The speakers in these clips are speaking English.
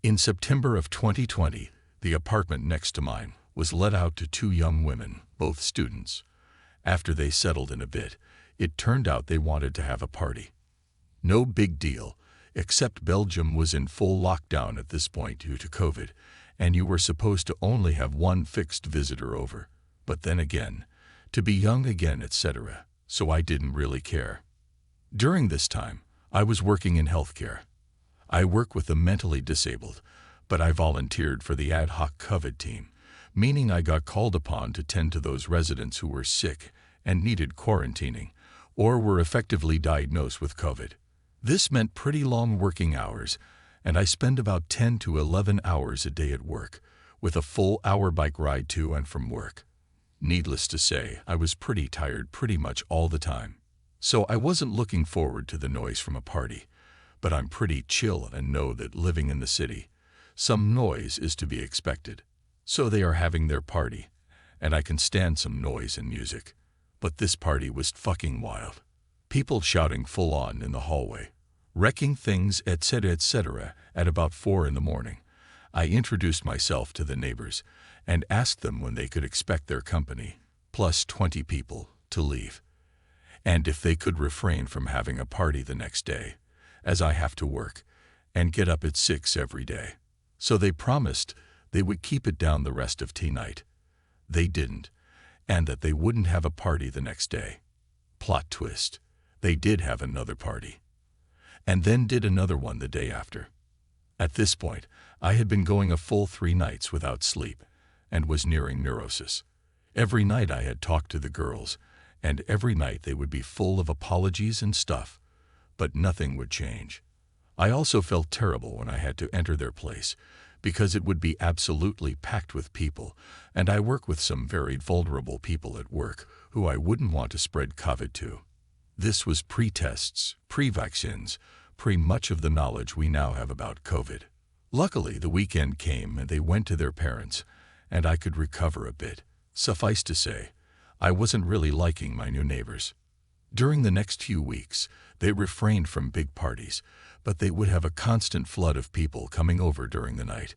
In September of 2020, the apartment next to mine was let out to two young women, both students. After they settled in a bit, it turned out they wanted to have a party. No big deal, except Belgium was in full lockdown at this point due to COVID, and you were supposed to only have one fixed visitor over. But then again, to be young again, etc., so I didn't really care. During this time, I was working in healthcare. I work with the mentally disabled, but I volunteered for the ad hoc COVID team, meaning I got called upon to tend to those residents who were sick and needed quarantining, or were effectively diagnosed with COVID. This meant pretty long working hours, and I spend about 10 to 11 hours a day at work, with a full hour bike ride to and from work. Needless to say, I was pretty tired pretty much all the time. So I wasn't looking forward to the noise from a party, but I'm pretty chill and know that living in the city, some noise is to be expected. So they are having their party, and I can stand some noise and music. But this party was fucking wild. People shouting full on in the hallway, wrecking things, etc., at about 4 in the morning. I introduced myself to the neighbors and asked them when they could expect their company, plus 20 people, to leave, and if they could refrain from having a party the next day, as I have to work and get up at 6 every day. So they promised they would keep it down the rest of night. They didn't, and that they wouldn't have a party the next day. Plot twist, they did have another party, and then did another one the day after. At this point, I had been going a full 3 nights without sleep, and was nearing neurosis. Every night I had talked to the girls, and every night they would be full of apologies and stuff, but nothing would change. I also felt terrible when I had to enter their place, because it would be absolutely packed with people, and I work with some very vulnerable people at work who I wouldn't want to spread COVID to. This was pre-tests, pre-vaccines, pre-much of the knowledge we now have about COVID. Luckily, the weekend came and they went to their parents, and I could recover a bit. Suffice to say, I wasn't really liking my new neighbors. During the next few weeks, they refrained from big parties, but they would have a constant flood of people coming over during the night.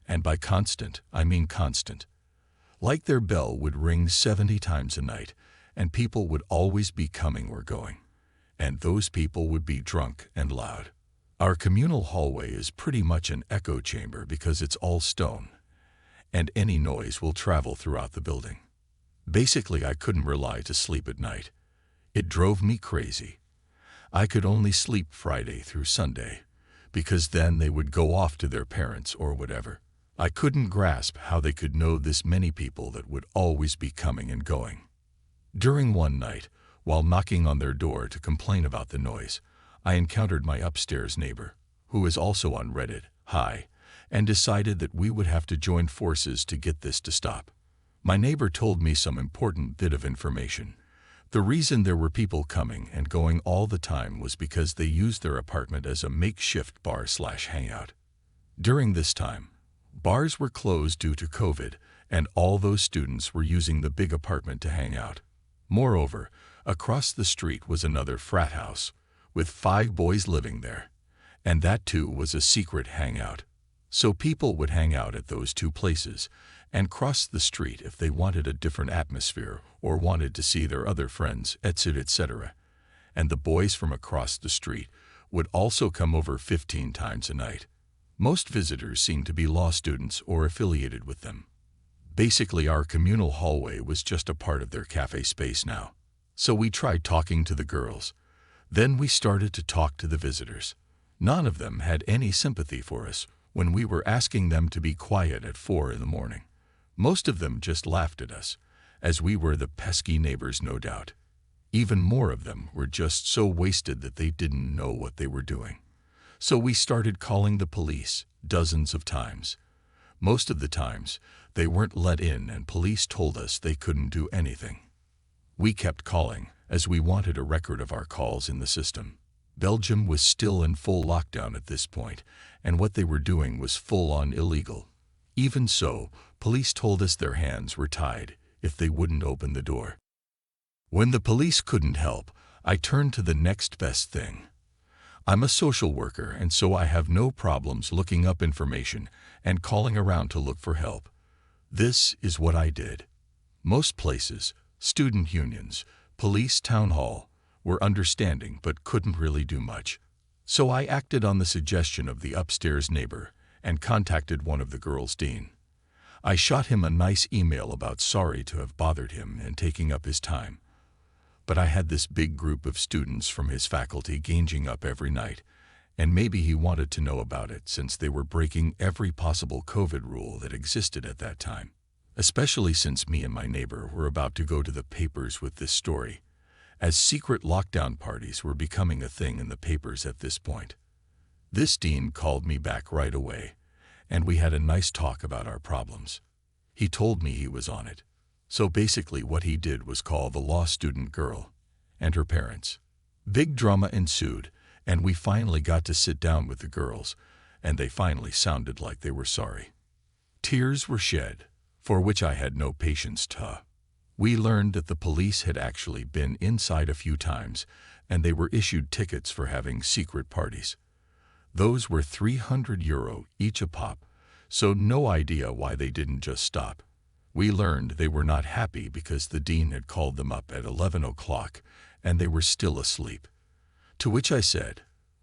And by constant, I mean constant. Like their bell would ring 70 times a night, and people would always be coming or going. And those people would be drunk and loud. Our communal hallway is pretty much an echo chamber because it's all stone, and any noise will travel throughout the building. Basically, I couldn't rely to sleep at night. It drove me crazy. I could only sleep Friday through Sunday, because then they would go off to their parents or whatever. I couldn't grasp how they could know this many people that would always be coming and going. During one night, while knocking on their door to complain about the noise, I encountered my upstairs neighbor, who is also on Reddit, Hi, and decided that we would have to join forces to get this to stop. My neighbor told me some important bit of information. The reason there were people coming and going all the time was because they used their apartment as a makeshift bar/hangout. During this time, bars were closed due to COVID, and all those students were using the big apartment to hang out. Moreover, across the street was another frat house, with 5 boys living there, and that too was a secret hangout. So people would hang out at those 2 places, and cross the street if they wanted a different atmosphere or wanted to see their other friends, etc. And the boys from across the street would also come over 15 times a night. Most visitors seemed to be law students or affiliated with them. Basically, our communal hallway was just a part of their cafe space now. So we tried talking to the girls. Then we started to talk to the visitors. None of them had any sympathy for us when we were asking them to be quiet at 4 in the morning. Most of them just laughed at us, as we were the pesky neighbors, no doubt. Even more of them were just so wasted that they didn't know what they were doing. So we started calling the police dozens of times. Most of the times, they weren't let in and police told us they couldn't do anything. We kept calling, as we wanted a record of our calls in the system. Belgium was still in full lockdown at this point, and what they were doing was full-on illegal. Even so, police told us their hands were tied if they wouldn't open the door. When the police couldn't help, I turned to the next best thing. I'm a social worker, and so I have no problems looking up information and calling around to look for help. This is what I did. Most places, student unions, police town hall, were understanding but couldn't really do much. So I acted on the suggestion of the upstairs neighbor and contacted one of the girls' dean. I shot him a nice email about sorry to have bothered him and taking up his time. But I had this big group of students from his faculty ganging up every night, and maybe he wanted to know about it since they were breaking every possible COVID rule that existed at that time. Especially since me and my neighbor were about to go to the papers with this story, as secret lockdown parties were becoming a thing in the papers at this point. This dean called me back right away, and we had a nice talk about our problems. He told me he was on it. So basically what he did was call the law student girl and her parents. Big drama ensued, and we finally got to sit down with the girls, and they finally sounded like they were sorry. Tears were shed, for which I had no patience to. We learned that the police had actually been inside a few times, and they were issued tickets for having secret parties. Those were €300 each a pop, so no idea why they didn't just stop. We learned they were not happy because the dean had called them up at 11 o'clock and they were still asleep. To which I said,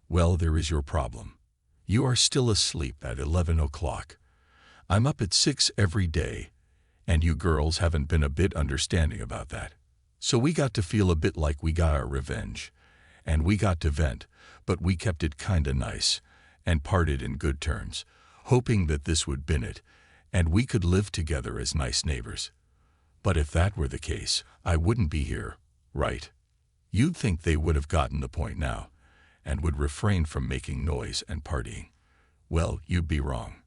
well, there is your problem. You are still asleep at 11 o'clock. I'm up at 6 every day, and you girls haven't been a bit understanding about that. So we got to feel a bit like we got our revenge, and we got to vent, but we kept it kinda nice and parted in good terms, hoping that this would bin it, and we could live together as nice neighbors. But if that were the case, I wouldn't be here, right? You'd think they would have gotten the point now, and would refrain from making noise and partying. Well, you'd be wrong.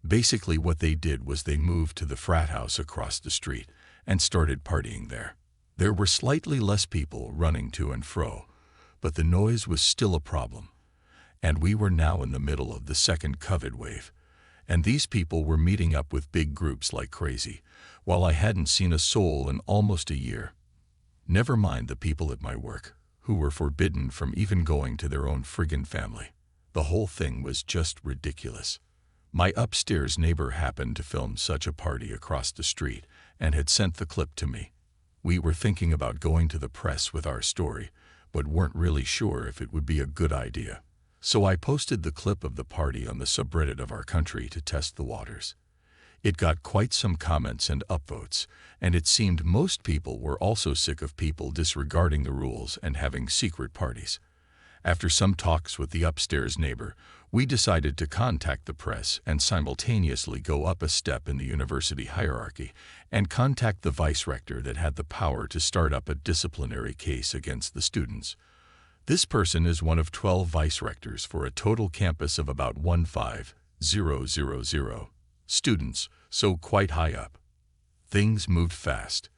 Basically what they did was they moved to the frat house across the street and started partying there. There were slightly less people running to and fro, but the noise was still a problem. And we were now in the middle of the second COVID wave, and these people were meeting up with big groups like crazy, while I hadn't seen a soul in almost a year. Never mind the people at my work, who were forbidden from even going to their own friggin' family. The whole thing was just ridiculous. My upstairs neighbor happened to film such a party across the street and had sent the clip to me. We were thinking about going to the press with our story, but weren't really sure if it would be a good idea. So I posted the clip of the party on the subreddit of our country to test the waters. It got quite some comments and upvotes, and it seemed most people were also sick of people disregarding the rules and having secret parties. After some talks with the upstairs neighbor, we decided to contact the press and simultaneously go up a step in the university hierarchy and contact the vice rector that had the power to start up a disciplinary case against the students. This person is one of 12 vice rectors for a total campus of about 15,000 students, so quite high up. Things moved fast.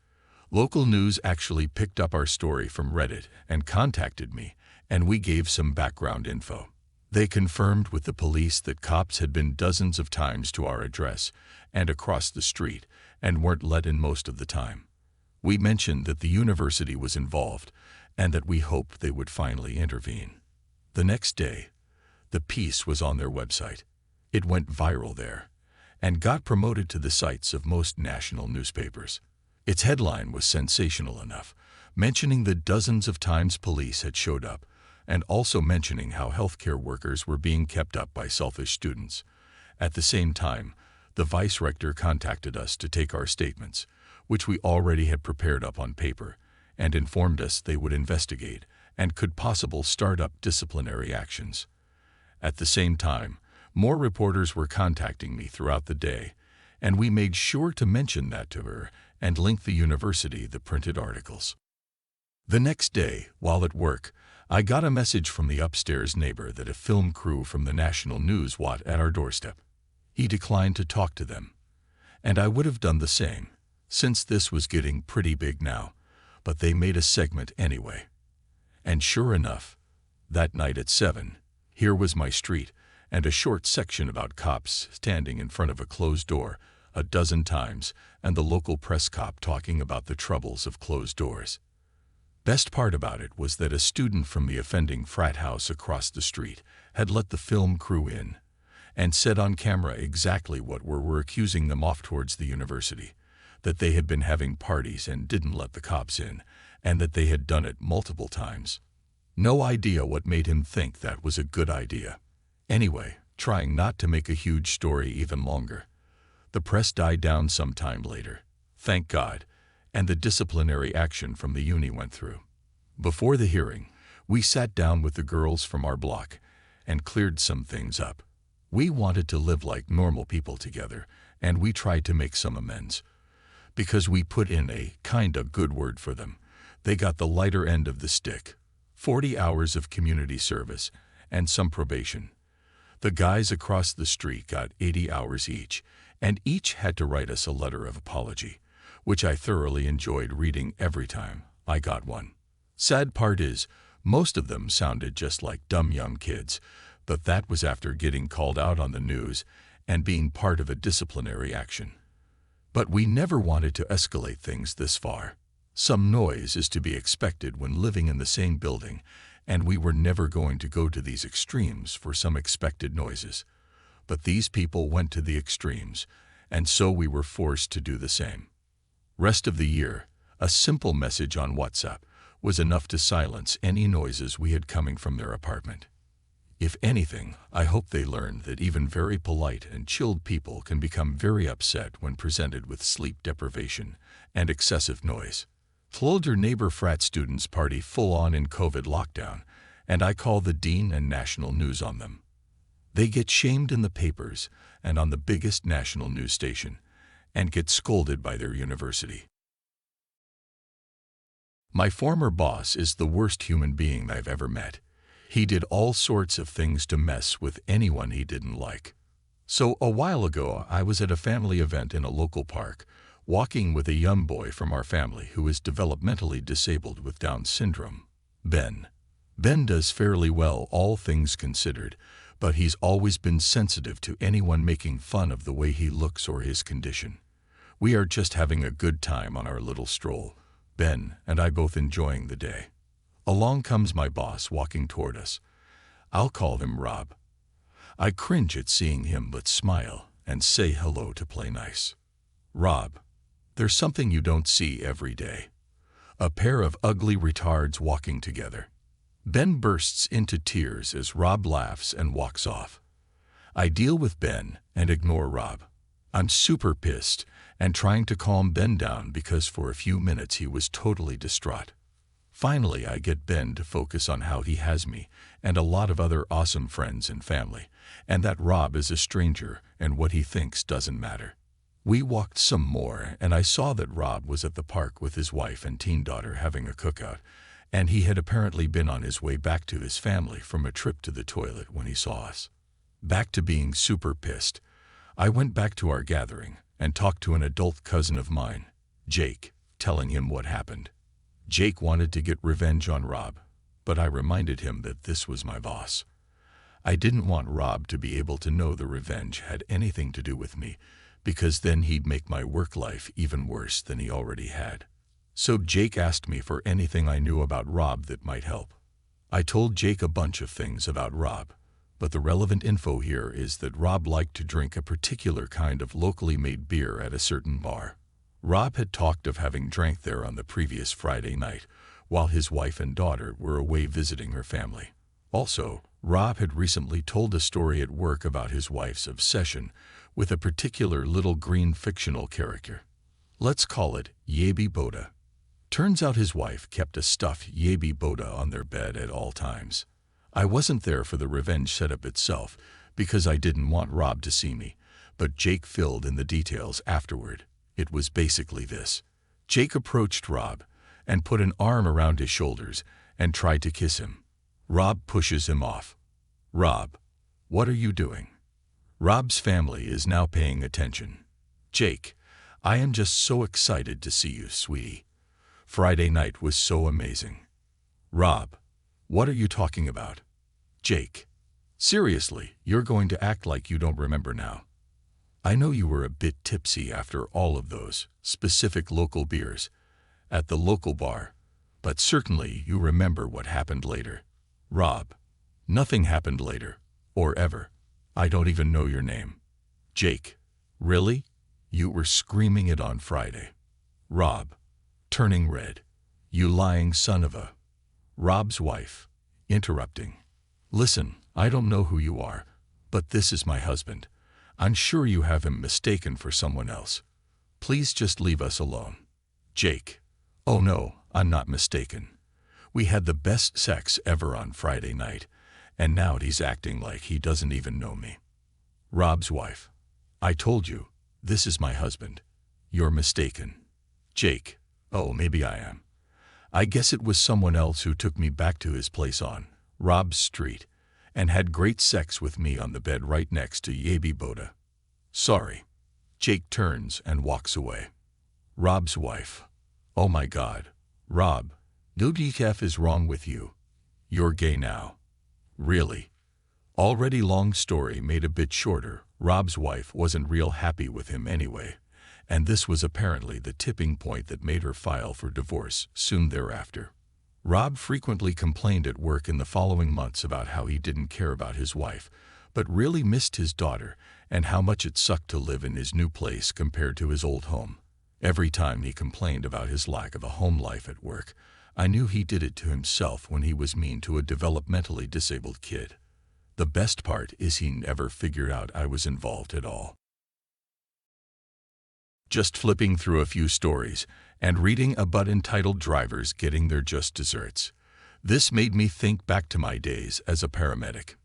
Local news actually picked up our story from Reddit and contacted me, and we gave some background info. They confirmed with the police that cops had been dozens of times to our address and across the street and weren't let in most of the time. We mentioned that the university was involved and that we hoped they would finally intervene. The next day, the piece was on their website. It went viral there and got promoted to the sites of most national newspapers. Its headline was sensational enough, mentioning the dozens of times police had showed up and also mentioning how healthcare workers were being kept up by selfish students. At the same time, the vice rector contacted us to take our statements, which we already had prepared up on paper, and informed us they would investigate and could possibly start up disciplinary actions. At the same time, more reporters were contacting me throughout the day, and we made sure to mention that to her and link the university the printed articles. The next day, while at work, I got a message from the upstairs neighbor that a film crew from the national news was at our doorstep. He declined to talk to them, and I would have done the same, since this was getting pretty big now, but they made a segment anyway. And sure enough, that night at 7, here was my street and a short section about cops standing in front of a closed door a dozen times and the local press cop talking about the troubles of closed doors. Best part about it was that a student from the offending frat house across the street had let the film crew in and said on camera exactly what were accusing them off towards the university, that they had been having parties and didn't let the cops in, and that they had done it multiple times. No idea what made him think that was a good idea. Anyway, trying not to make a huge story even longer, the press died down some time later, thank God, and the disciplinary action from the uni went through. Before the hearing, we sat down with the girls from our block and cleared some things up. We wanted to live like normal people together, and we tried to make some amends. Because we put in a kinda good word for them, they got the lighter end of the stick, 40 hours of community service and some probation. The guys across the street got 80 hours each, and each had to write us a letter of apology, which I thoroughly enjoyed reading every time I got one. Sad part is, most of them sounded just like dumb young kids, but that was after getting called out on the news and being part of a disciplinary action. But we never wanted to escalate things this far. Some noise is to be expected when living in the same building, and we were never going to go to these extremes for some expected noises. But these people went to the extremes, and so we were forced to do the same. Rest of the year, a simple message on WhatsApp was enough to silence any noises we had coming from their apartment. If anything, I hope they learned that even very polite and chilled people can become very upset when presented with sleep deprivation and excessive noise. Told your neighbor frat students party full on in COVID lockdown, and I call the dean and national news on them. They get shamed in the papers and on the biggest national news station, and get scolded by their university. My former boss is the worst human being I've ever met. He did all sorts of things to mess with anyone he didn't like. So a while ago, I was at a family event in a local park, walking with a young boy from our family who is developmentally disabled with Down syndrome, Ben. Ben does fairly well, all things considered, but he's always been sensitive to anyone making fun of the way he looks or his condition. We are just having a good time on our little stroll, Ben and I both enjoying the day. Along comes my boss walking toward us. I'll call him Rob. I cringe at seeing him but smile and say hello to play nice. Rob, there's something you don't see every day. A pair of ugly retards walking together. Ben bursts into tears as Rob laughs and walks off. I deal with Ben and ignore Rob. I'm super pissed and trying to calm Ben down because for a few minutes he was totally distraught. Finally, I get Ben to focus on how he has me and a lot of other awesome friends and family, and that Rob is a stranger and what he thinks doesn't matter. We walked some more, and I saw that Rob was at the park with his wife and teen daughter having a cookout, and he had apparently been on his way back to his family from a trip to the toilet when he saw us. Back to being super pissed, I went back to our gathering and talked to an adult cousin of mine, Jake, telling him what happened. Jake wanted to get revenge on Rob, but I reminded him that this was my boss. I didn't want Rob to be able to know the revenge had anything to do with me, because then he'd make my work life even worse than he already had. So Jake asked me for anything I knew about Rob that might help. I told Jake a bunch of things about Rob, but the relevant info here is that Rob liked to drink a particular kind of locally made beer at a certain bar. Rob had talked of having drank there on the previous Friday night, while his wife and daughter were away visiting her family. Also, Rob had recently told a story at work about his wife's obsession with a particular little green fictional character. Let's call it Yabi Boda. Turns out his wife kept a stuffed Yabi Boda on their bed at all times. I wasn't there for the revenge setup itself because I didn't want Rob to see me, but Jake filled in the details afterward. It was basically this. Jake approached Rob and put an arm around his shoulders and tried to kiss him. Rob pushes him off. Rob, what are you doing? Rob's family is now paying attention. Jake, I am just so excited to see you, sweetie. Friday night was so amazing. Rob, what are you talking about? Jake, seriously, you're going to act like you don't remember now. I know you were a bit tipsy after all of those specific local beers at the local bar, But certainly you remember what happened later. Rob. Nothing happened later. Or ever. I don't even know your name. Jake. Really? You were screaming it on Friday. Rob. Turning red. You lying son of a... Rob's wife. Interrupting. Listen, I don't know who you are, but this is my husband. I'm sure you have him mistaken for someone else. Please just leave us alone. Jake. Oh no, I'm not mistaken. We had the best sex ever on Friday night, and now he's acting like he doesn't even know me. Rob's wife. I told you, this is my husband. You're mistaken. Jake. Oh, maybe I am. I guess it was someone else who took me back to his place on Rob's Street and had great sex with me on the bed right next to Yabi Boda. Sorry. Jake turns and walks away. Rob's wife. Oh my God. Rob, WTF is wrong with you? You're gay now. Really? Already long story made a bit shorter. Rob's wife wasn't real happy with him anyway, and this was apparently the tipping point that made her file for divorce soon thereafter. Rob frequently complained at work in the following months about how he didn't care about his wife, but really missed his daughter and how much it sucked to live in his new place compared to his old home. Every time he complained about his lack of a home life at work, I knew he did it to himself when he was mean to a developmentally disabled kid. The best part is he never figured out I was involved at all. Just flipping through a few stories and reading about entitled drivers getting their just desserts. This made me think back to my days as a paramedic.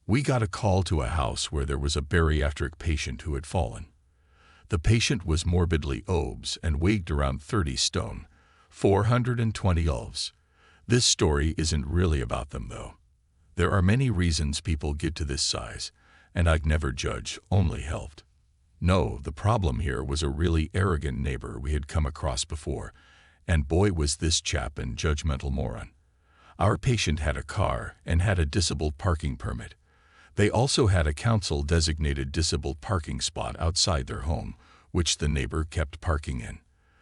We got a call to a house where there was a bariatric patient who had fallen. The patient was morbidly obese and weighed around 30 stone, 420 elves. This story isn't really about them though. There are many reasons people get to this size, and I'd never judge, only helped. No, the problem here was a really arrogant neighbor we had come across before, and boy was this chap an judgmental moron. Our patient had a car and had a disabled parking permit. They also had a council-designated disabled parking spot outside their home, which the neighbor kept parking in.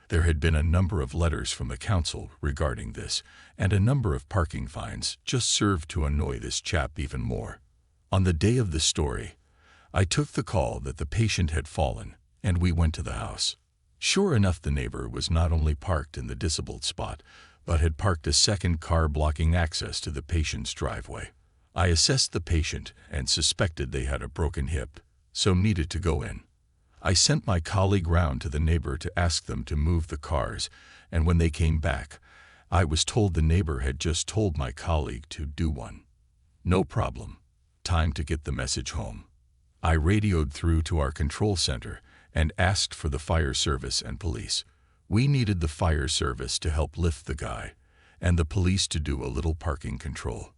There had been a number of letters from the council regarding this, and a number of parking fines just served to annoy this chap even more. On the day of the story, I took the call that the patient had fallen, and we went to the house. Sure enough, the neighbor was not only parked in the disabled spot, but had parked a second car blocking access to the patient's driveway. I assessed the patient and suspected they had a broken hip, so needed to go in. I sent my colleague round to the neighbor to ask them to move the cars, and when they came back, I was told the neighbor had just told my colleague to do one. No problem. Time to get the message home. I radioed through to our control center and asked for the fire service and police. We needed the fire service to help lift the guy, and the police to do a little parking control.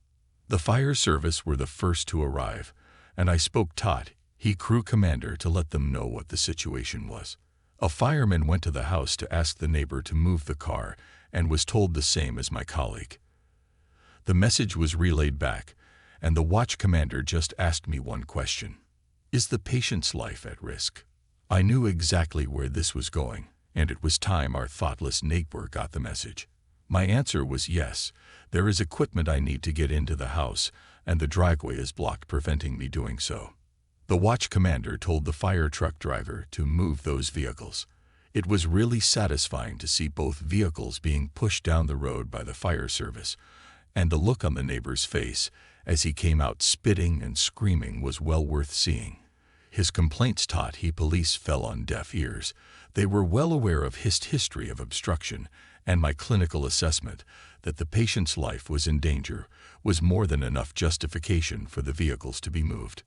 The fire service were the first to arrive, and I spoke Todd, crew commander, to let them know what the situation was. A fireman went to the house to ask the neighbor to move the car and was told the same as my colleague. The message was relayed back, and the watch commander just asked me one question. Is the patient's life at risk? I knew exactly where this was going, and it was time our thoughtless neighbor got the message. My answer was yes, there is equipment I need to get into the house, and the driveway is blocked, preventing me doing so. The watch commander told the fire truck driver to move those vehicles. It was really satisfying to see both vehicles being pushed down the road by the fire service, and the look on the neighbor's face as he came out spitting and screaming was well worth seeing. His complaints taught police fell on deaf ears. They were well aware of his history of obstruction, and my clinical assessment that the patient's life was in danger was more than enough justification for the vehicles to be moved.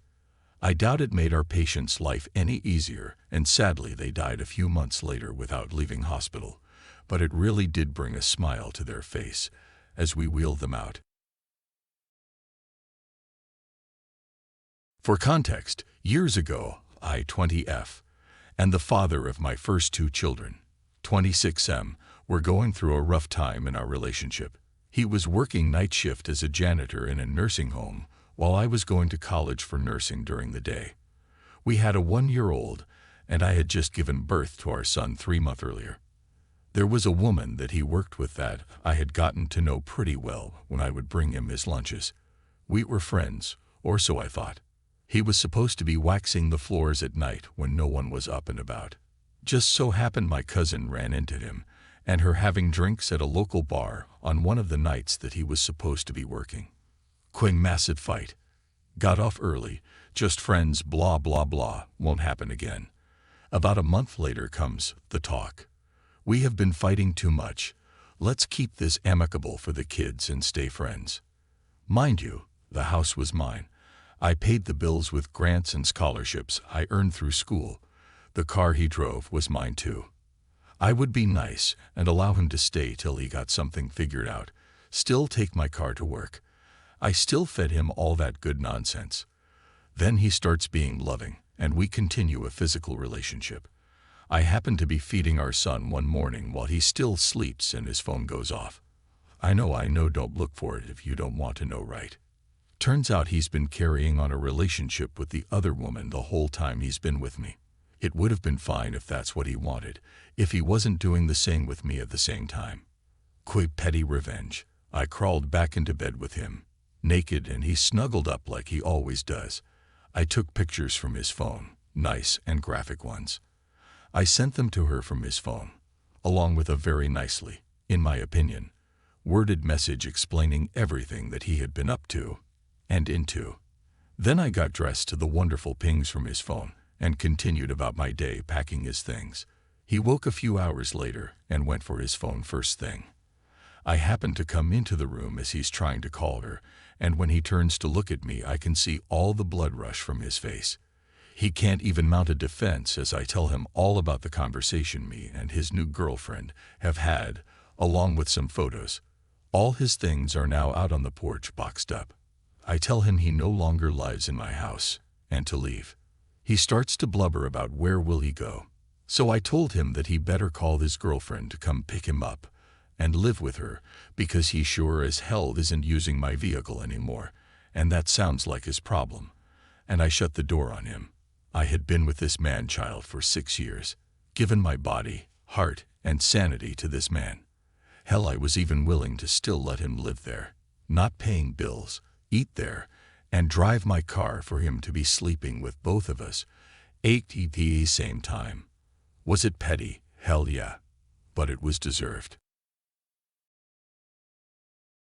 I doubt it made our patient's life any easier, and sadly they died a few months later without leaving hospital, but it really did bring a smile to their face as we wheeled them out. For context, years ago, I, 20F, and the father of my first two children, 26M, were going through a rough time in our relationship. He was working night shift as a janitor in a nursing home, while I was going to college for nursing during the day. We had a 1-year-old, and I had just given birth to our son 3 months earlier. There was a woman that he worked with that I had gotten to know pretty well when I would bring him his lunches. We were friends, or so I thought. He was supposed to be waxing the floors at night when no one was up and about. Just so happened my cousin ran into him and her having drinks at a local bar on one of the nights that he was supposed to be working. Quing massive fight. Got off early, just friends, blah blah blah, won't happen again. About a month later comes the talk. We have been fighting too much. Let's keep this amicable for the kids and stay friends. Mind you, the house was mine. I paid the bills with grants and scholarships I earned through school. The car he drove was mine too. I would be nice and allow him to stay till he got something figured out, still take my car to work. I still fed him all that good nonsense. Then he starts being loving, and we continue a physical relationship. I happen to be feeding our son one morning while he still sleeps and his phone goes off. I know, don't look for it if you don't want to know, right? Turns out he's been carrying on a relationship with the other woman the whole time he's been with me. It would have been fine if that's what he wanted, if he wasn't doing the same with me at the same time. Quick petty revenge. I crawled back into bed with him, naked, and he snuggled up like he always does. I took pictures from his phone, nice and graphic ones. I sent them to her from his phone, along with a very nicely, in my opinion, worded message explaining everything that he had been up to and into. Then I got dressed to the wonderful pings from his phone and continued about my day packing his things. He woke a few hours later and went for his phone first thing. I happen to come into the room as he's trying to call her, and when he turns to look at me, I can see all the blood rush from his face. He can't even mount a defense as I tell him all about the conversation me and his new girlfriend have had, along with some photos. All his things are now out on the porch boxed up. I tell him he no longer lives in my house and to leave. He starts to blubber about where will he go. So I told him that he better call his girlfriend to come pick him up and live with her, because he sure as hell isn't using my vehicle anymore, and that sounds like his problem. And I shut the door on him. I had been with this man-child for 6 years, given my body, heart, and sanity to this man. Hell, I was even willing to still let him live there, not paying bills, eat there, and drive my car for him to be sleeping with both of us, 8 at the same time. Was it petty? Hell yeah. But it was deserved.